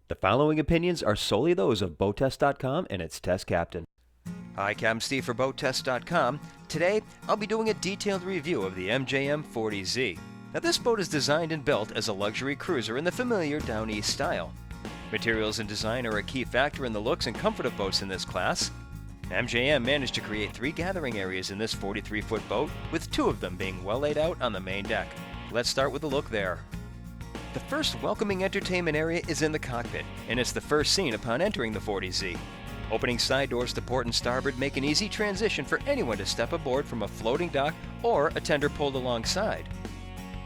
The following opinions are solely those of BoatTEST.com and its test captain. Hi, Captain Steve for BoatTEST.com. Today, I'll be doing a detailed review of the MJM 40z. Now, this boat is designed and built as a luxury cruiser in the familiar Down East style. Materials and design are a key factor in the looks and comfort of boats in this class. MJM managed to create 3 gathering areas in this 43-foot boat, with 2 of them being well laid out on the main deck. Let's start with a look there. The first welcoming entertainment area is in the cockpit, and it's the first seen upon entering the 40z. Opening side doors to port and starboard make an easy transition for anyone to step aboard from a floating dock or a tender pulled alongside.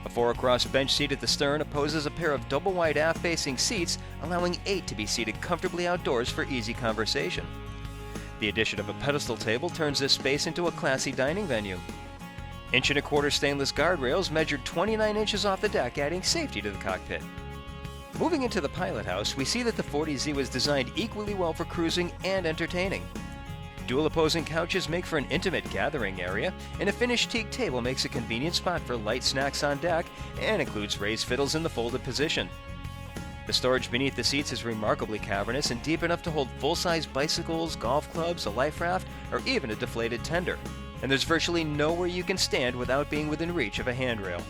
A 4-across bench seat at the stern opposes a pair of double-wide aft-facing seats, allowing 8 to be seated comfortably outdoors for easy conversation. The addition of a pedestal table turns this space into a classy dining venue. 1.25-inch stainless guardrails measured 29 inches off the deck, adding safety to the cockpit. Moving into the pilot house, we see that the 40z was designed equally well for cruising and entertaining. Dual opposing couches make for an intimate gathering area, and a finished teak table makes a convenient spot for light snacks on deck and includes raised fiddles in the folded position. The storage beneath the seats is remarkably cavernous and deep enough to hold full-size bicycles, golf clubs, a life raft, or even a deflated tender. And there's virtually nowhere you can stand without being within reach of a handrail.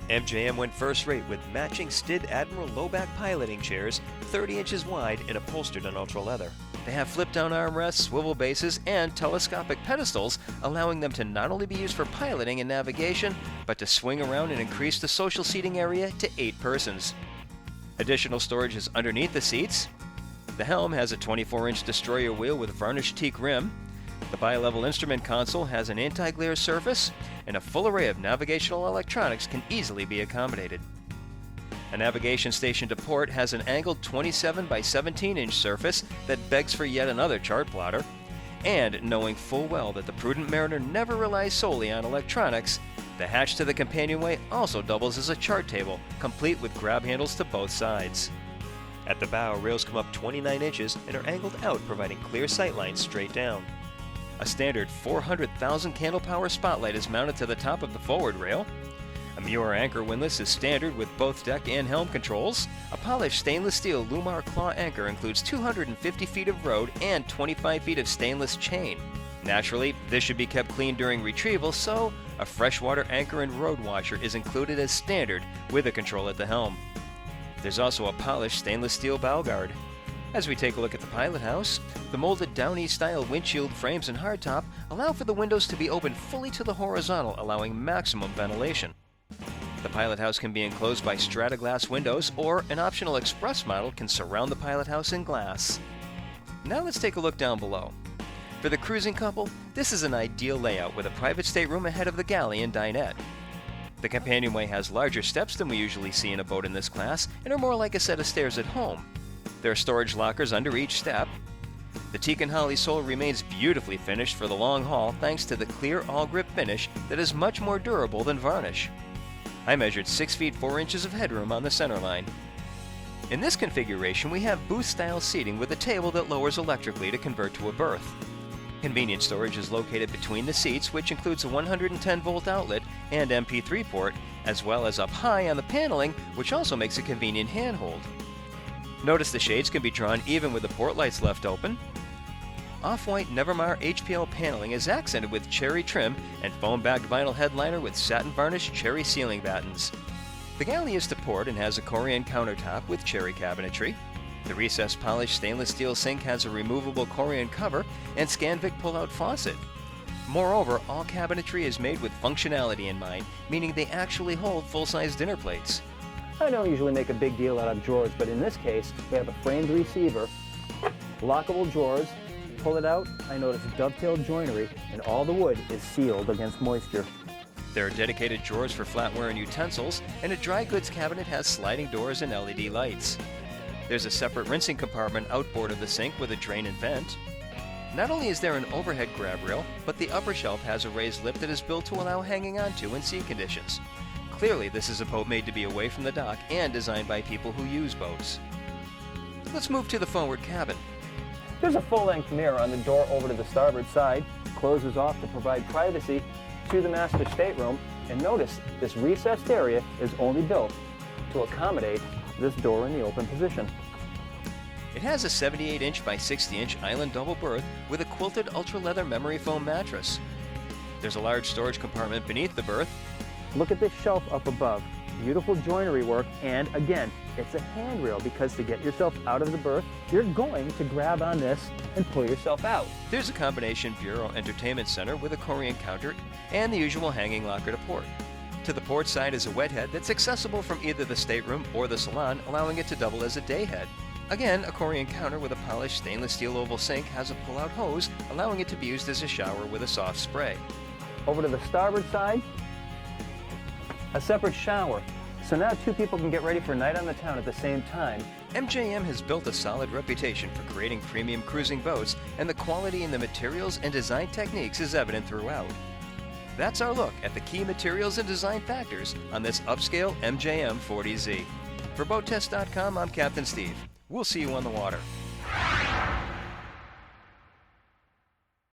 MJM went first rate with matching Stid Admiral low-back piloting chairs, 30 inches wide and upholstered in ultra leather. They have flip-down armrests, swivel bases, and telescopic pedestals, allowing them to not only be used for piloting and navigation, but to swing around and increase the social seating area to 8 persons. Additional storage is underneath the seats. The helm has a 24-inch destroyer wheel with varnished teak rim. The bi-level instrument console has an anti-glare surface, and a full array of navigational electronics can easily be accommodated. A navigation station to port has an angled 27 by 17-inch surface that begs for yet another chart plotter. And knowing full well that the prudent mariner never relies solely on electronics, the hatch to the companionway also doubles as a chart table, complete with grab handles to both sides. At the bow, rails come up 29 inches and are angled out, providing clear sight lines straight down. A standard 400,000 candle power spotlight is mounted to the top of the forward rail. A Muir anchor windlass is standard with both deck and helm controls. A polished stainless steel Lumar claw anchor includes 250 feet of road and 25 feet of stainless chain. Naturally, this should be kept clean during retrieval, so a freshwater anchor and road washer is included as standard with a control at the helm. There's also a polished stainless steel bow guard. As we take a look at the pilot house, the molded Down East style windshield frames and hardtop allow for the windows to be opened fully to the horizontal, allowing maximum ventilation. The pilot house can be enclosed by strata glass windows, or an optional express model can surround the pilot house in glass. Now let's take a look down below. For the cruising couple, this is an ideal layout with a private stateroom ahead of the galley and dinette. The companionway has larger steps than we usually see in a boat in this class and are more like a set of stairs at home. There are storage lockers under each step. The teak and holly sole remains beautifully finished for the long haul thanks to the clear all-grip finish that is much more durable than varnish. I measured 6 feet 4 inches of headroom on the center line. In this configuration, we have booth-style seating with a table that lowers electrically to convert to a berth. Convenient storage is located between the seats, which includes a 110-volt outlet and MP3 port, as well as up high on the paneling, which also makes a convenient handhold. Notice the shades can be drawn even with the port lights left open. Off-white Nevermar HPL paneling is accented with cherry trim and foam-backed vinyl headliner with satin varnished cherry ceiling battens. The galley is to port and has a Corian countertop with cherry cabinetry. The recessed polished stainless steel sink has a removable Corian cover and Scanvic pull-out faucet. Moreover, all cabinetry is made with functionality in mind, meaning they actually hold full-size dinner plates. I don't usually make a big deal out of drawers, but in this case, we have a framed receiver, lockable drawers. Pull it out, I notice dovetailed joinery, and all the wood is sealed against moisture. There are dedicated drawers for flatware and utensils, and a dry goods cabinet has sliding doors and LED lights. There's a separate rinsing compartment outboard of the sink with a drain and vent. Not only is there an overhead grab rail, but the upper shelf has a raised lip that is built to allow hanging onto in sea conditions. Clearly, this is a boat made to be away from the dock and designed by people who use boats. Let's move to the forward cabin. There's a full-length mirror on the door over to the starboard side, closes off to provide privacy to the master stateroom, and notice this recessed area is only built to accommodate this door in the open position. It has a 78-inch by 60-inch island double berth with a quilted ultra-leather memory foam mattress. There's a large storage compartment beneath the berth. Look at this shelf up above. Beautiful joinery work, and again, it's a handrail because to get yourself out of the berth, you're going to grab on this and pull yourself out. There's a combination bureau entertainment center with a Korean counter and the usual hanging locker to port. To the port side is a wet head that's accessible from either the stateroom or the salon, allowing it to double as a day head. Again, a Korean counter with a polished stainless steel oval sink has a pull-out hose, allowing it to be used as a shower with a soft spray. Over to the starboard side, a separate shower. So now two people can get ready for a night on the town at the same time. MJM has built a solid reputation for creating premium cruising boats, and the quality in the materials and design techniques is evident throughout. That's our look at the key materials and design factors on this upscale MJM 40Z. For BoatTEST.com, I'm Captain Steve. We'll see you on the water.